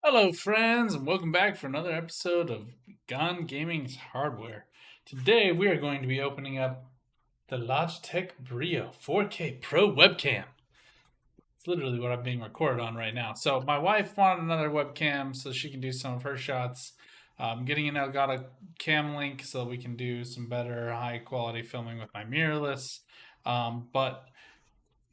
Hello, friends, and welcome back for another episode of Gone Gaming's Hardware. Today, we are going to be opening up the Logitech BRIO 4K Pro webcam. It's literally what I'm being recorded on right now. So, my wife wanted another webcam so she can do some of her shots. Getting an Elgato Cam Link so we can do some better high quality filming with my mirrorless. But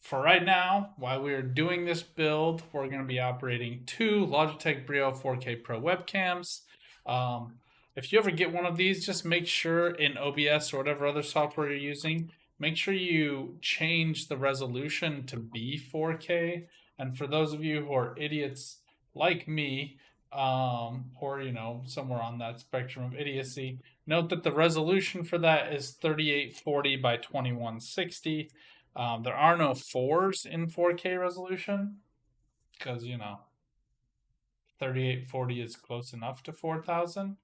for right now, while we're doing this build, we're going to be operating two Logitech BRIO 4K Pro webcams. Um, if you ever get one of these, just make sure in OBS or whatever other software you're using, make sure you change the resolution to be 4K. And for those of you who are idiots like me, or somewhere on that spectrum of idiocy, note that the resolution for that is 3840 by 2160. There are no 4s in 4K resolution because 3840 is close enough to 4000,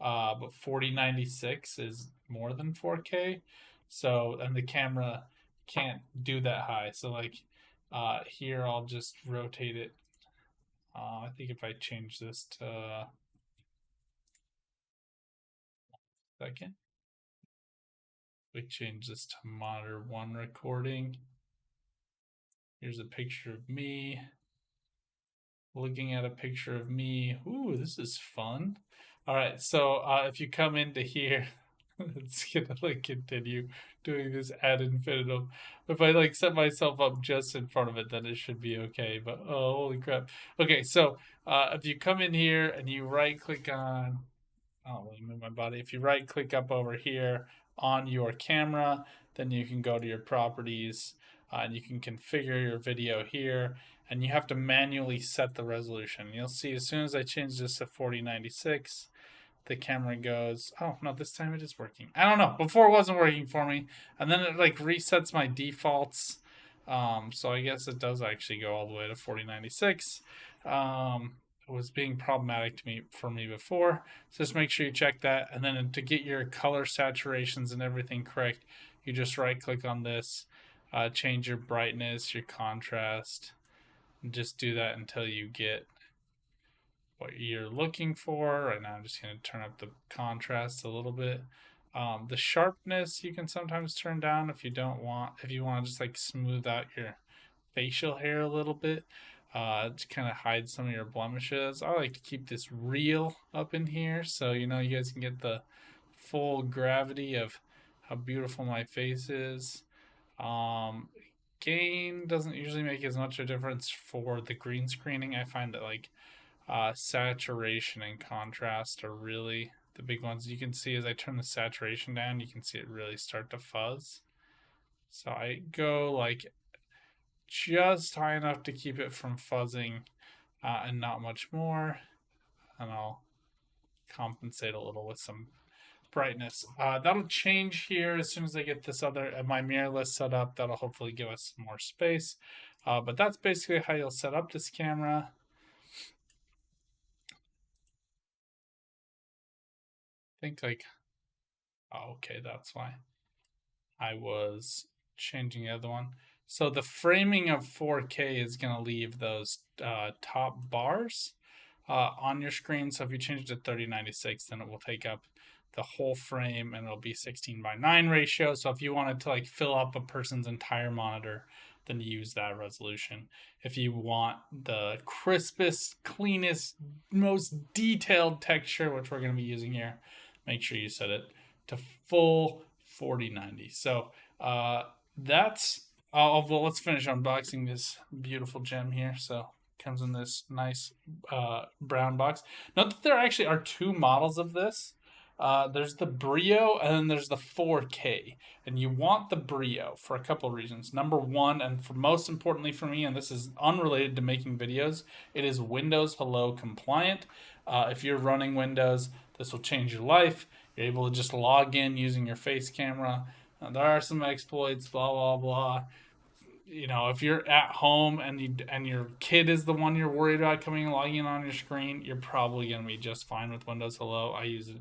but 4096 is more than 4K. So, and the camera can't do that high. So, here I'll just rotate it. I think if I change this to second, we change this to monitor 1 recording. Here's a picture of me. Looking at a picture of me. Ooh, this is fun. All right, so if you come into here, it's gonna continue doing this ad infinitum. If I set myself up just in front of it, then it should be okay. But oh, holy crap! Okay, so if you come in here and you right click on, oh, let me move my body. If you right click up over here on your camera, then you can go to your properties and you can configure your video here, and you have to manually set the resolution. You'll see as soon as I change this to 4096, the camera goes, oh no, this time it is working. I don't know. Before it wasn't working for me, and then it resets my defaults. So I guess it does actually go all the way to 4096. It was being problematic for me before. So just make sure you check that, and then to get your color saturations and everything correct, you just right click on this, change your brightness, your contrast, and just do that until you get what you're looking for. Right now I'm just going to turn up the contrast a little bit. The sharpness you can sometimes turn down if you want to just smooth out your facial hair a little bit, to kind of hide some of your blemishes. I like to keep this real up in here so you guys can get the full gravity of how beautiful my face is. Gain doesn't usually make as much a difference for the green screening. I find that saturation and contrast are really the big ones. You can see as I turn the saturation down, you can see it really start to fuzz. So I go just high enough to keep it from fuzzing, and not much more. And I'll compensate a little with some brightness. That'll change here as soon as I get this my mirrorless set up. That'll hopefully give us some more space. But that's basically how you'll set up this camera. I think oh, okay, that's why I was changing the other one. So the framing of 4K is going to leave those top bars on your screen. So if you change it to 3096, then it will take up the whole frame, and it'll be 16:9 ratio. So if you wanted to fill up a person's entire monitor, then use that resolution. If you want the crispest, cleanest, most detailed texture, which we're going to be using here, make sure you set it to full 4090. So that's well, let's finish unboxing this beautiful gem here. So it comes in this nice brown box. Note that there actually are two models of this. There's the BRIO and then there's the 4K. And you want the BRIO for a couple of reasons. Number one, and for most importantly for me, and this is unrelated to making videos, it is Windows Hello compliant. If you're running Windows, this will change your life. You're able to just log in using your face camera. There are some exploits, blah, blah, blah. If you're at home and your kid is the one you're worried about coming and logging in on your screen, you're probably going to be just fine with Windows Hello. I use it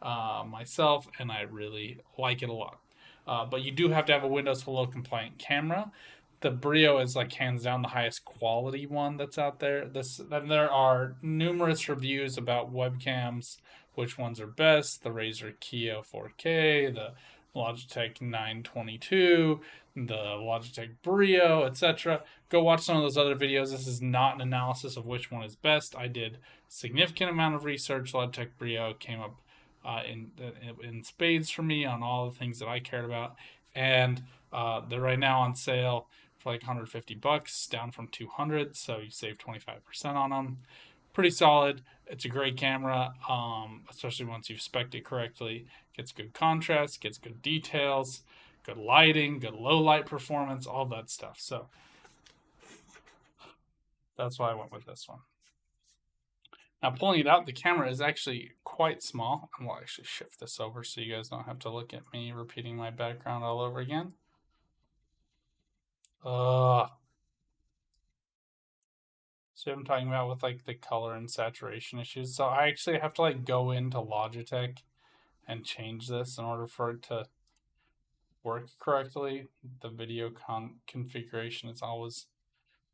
myself, and I really like it a lot. But you do have to have a Windows Hello compliant camera. the BRIO is like hands down the highest quality one that's out there. Then there are numerous reviews about webcams, which ones are best. The Razer Kiyo 4K, the Logitech 922, the Logitech BRIO, etc. Go watch some of those other videos. This is not an analysis of which one is best. I did significant amount of research. Logitech BRIO came up in spades for me on all the things that I cared about, and they're right now on sale for like $150, down from $200, so you save 25% on them. Pretty solid. It's a great camera, especially once you've spec'd it correctly. Gets good contrast, gets good details, good lighting, good low light performance, all that stuff. So that's why I went with this one. Now, pulling it out, the camera is actually quite small. And we'll actually shift this over so you guys don't have to look at me repeating my background all over again. See what I'm talking about with like the color and saturation issues. So I actually have to like go into Logitech and change this in order for it to work correctly. The video configuration is always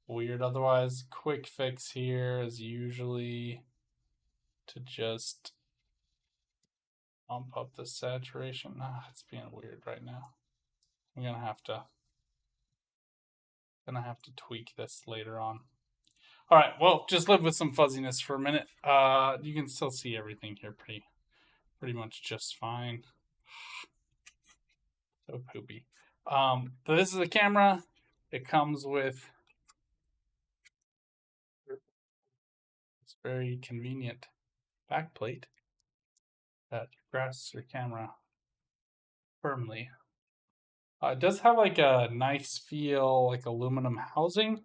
weird. Otherwise, quick fix here is usually to just bump up the saturation. It's being weird right now. I'm gonna have to tweak this later on. All right, well, just live with some fuzziness for a minute. You can still see everything here pretty much just fine. So poopy. So this is a camera. It comes with this very convenient backplate that grasps your camera firmly. It does have like a nice feel, like aluminum housing.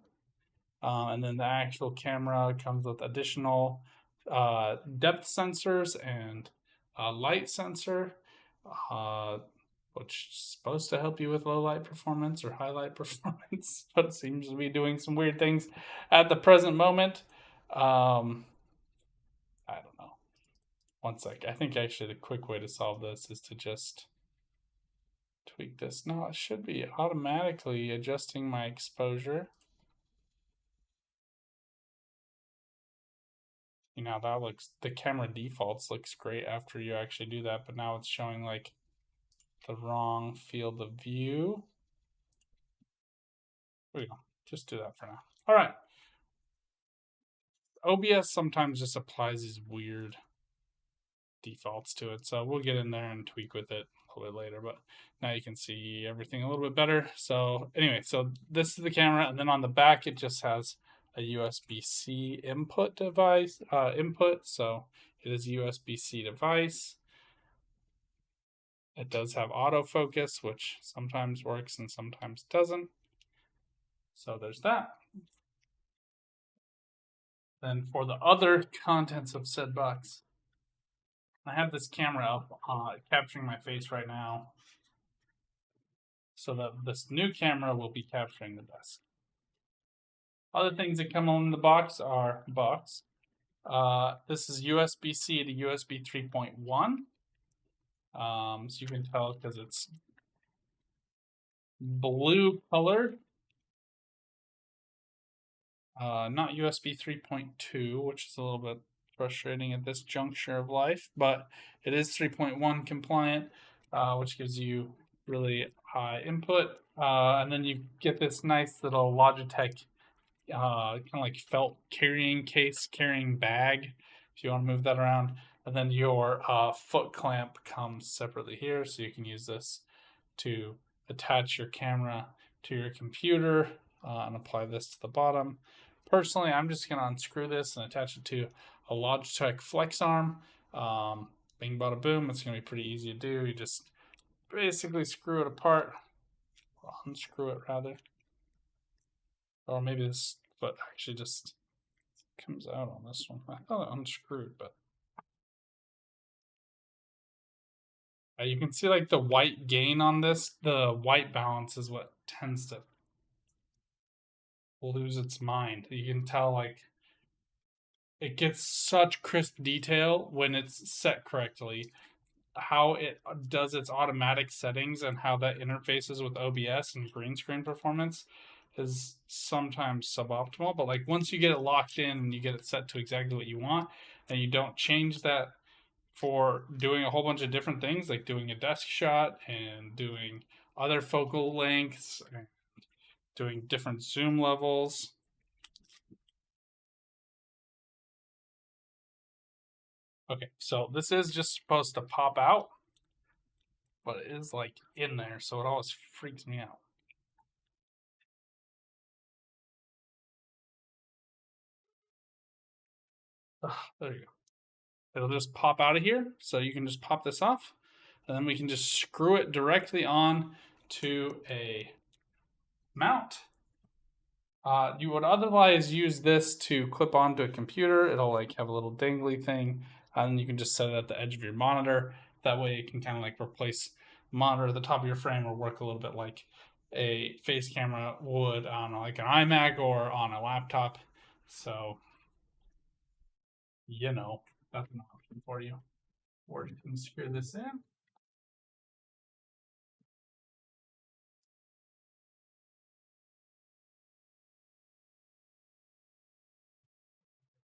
And then the actual camera comes with additional depth sensors and a light sensor, which is supposed to help you with low light performance or high light performance, but it seems to be doing some weird things at the present moment. I don't know. One sec. I think actually the quick way to solve this is to just tweak this. No, it should be automatically adjusting my exposure. You know, that looks, the camera defaults looks great after you actually do that, but now it's showing like the wrong field of view. There we go. Just do that for now. All right. OBS sometimes just applies these weird defaults to it, so we'll get in there and tweak with it a little bit later, but now you can see everything a little bit better. So anyway, so this is the camera, and then on the back it just has a USB-C input device, so it is a USB-C device. It does have autofocus, which sometimes works and sometimes doesn't. So there's that. Then for the other contents of said box, I have this camera up capturing my face right now, so that this new camera will be capturing the desk. Other things that come on the box are this is USB-C to USB 3.1. So you can tell because it's blue colored. Not USB 3.2, which is a little bit frustrating at this juncture of life, but it is 3.1 compliant, which gives you really high input. And then you get this nice little Logitech kind of like felt carrying case, carrying bag, if you want to move that around. And then your foot clamp comes separately here, so you can use this to attach your camera to your computer and apply this to the bottom. Personally, I'm just going to unscrew this and attach it to a Logitech flex arm. Bing, bada, boom. It's going to be pretty easy to do. You just basically screw it apart, or unscrew it rather. Or maybe this foot actually just comes out on this one. I thought it unscrewed, but you can see like the white gain on this. The white balance is what tends to lose its mind. You can tell like it gets such crisp detail when it's set correctly. How it does its automatic settings and how that interfaces with OBS and green screen performance is sometimes suboptimal, but like once you get it locked in and you get it set to exactly what you want, and you don't change that for doing a whole bunch of different things, like doing a desk shot and doing other focal lengths, and doing different zoom levels. Okay, so this is just supposed to pop out, but it is like in there, so it always freaks me out. Ugh, there you go. It'll just pop out of here, so you can just pop this off, and then we can just screw it directly on to a mount. You would otherwise use this to clip onto a computer. It'll like have a little dangly thing, and you can just set it at the edge of your monitor. That way, it can kind of like replace the monitor at the top of your frame, or work a little bit like a face camera would on like an iMac or on a laptop. So, you know, that's an option for you. Or you can screw this in.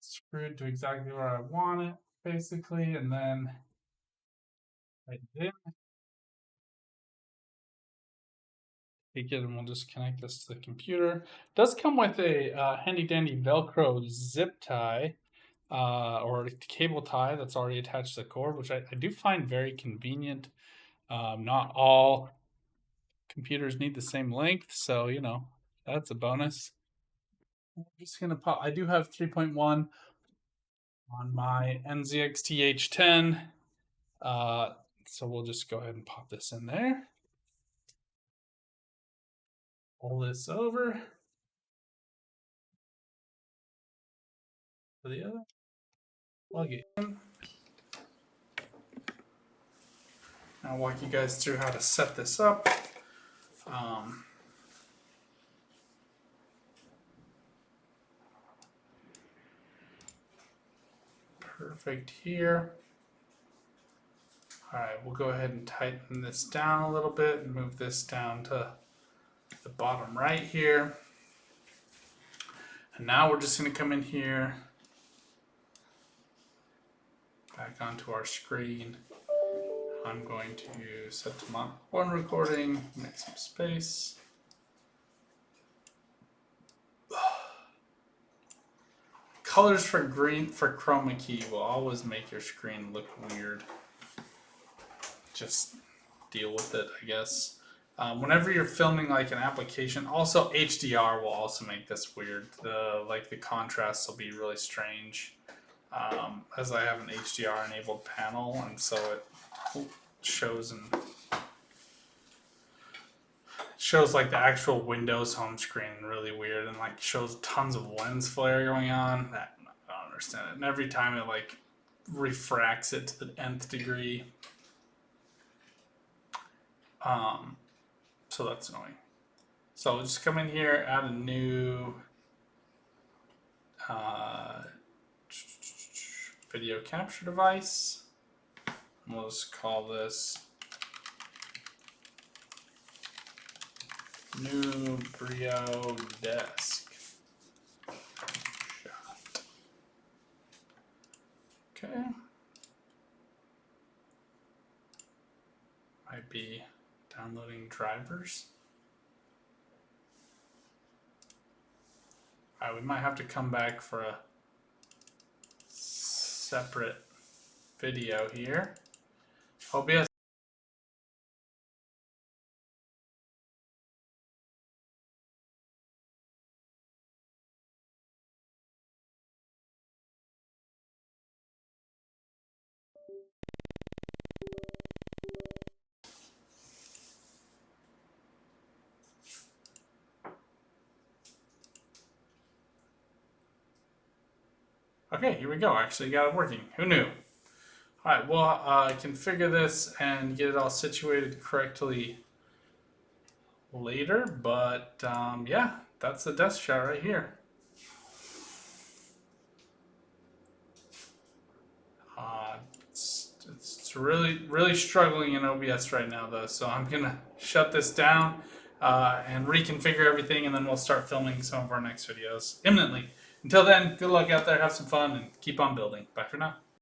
Screwed to exactly where I want it, basically, and then I did. Take it and we'll just connect this to the computer. It does come with a handy dandy Velcro zip tie or cable tie that's already attached to the cord, which I do find very convenient. Not all computers need the same length, so you know that's a bonus. I'm just gonna pop. I do have 3.1 on my NZXT H10, so we'll just go ahead and pop this in there. Pull this over to the other. Plug it in. I'll walk you guys through how to set this up. Perfect here. All right, we'll go ahead and tighten this down a little bit and move this down to the bottom right here. And now we're just going to come in here, back onto our screen. I'm going to set to monitor one recording, make some space. Colors for chroma key will always make your screen look weird. Just deal with it, I guess. Whenever you're filming like an application, also HDR will also make this weird. The contrast will be really strange, as I have an HDR enabled panel, and so it shows like the actual Windows home screen really weird, and like shows tons of lens flare going on. I don't understand it. And every time it like refracts it to the nth degree. So that's annoying. So we'll just come in here, add a new video capture device. And we'll just call this new BRIO desk shot. Okay. Might be downloading drivers. All right, we might have to come back for a separate video here. OBS. Okay, here we go. Actually got it working. Who knew? All right, well, configure this and get it all situated correctly later, but yeah, that's the desk shot right here. It's really struggling in OBS right now though, so I'm gonna shut this down. and reconfigure everything, and then we'll start filming some of our next videos imminently. Until then, good luck out there, have some fun, and keep on building. Bye for now.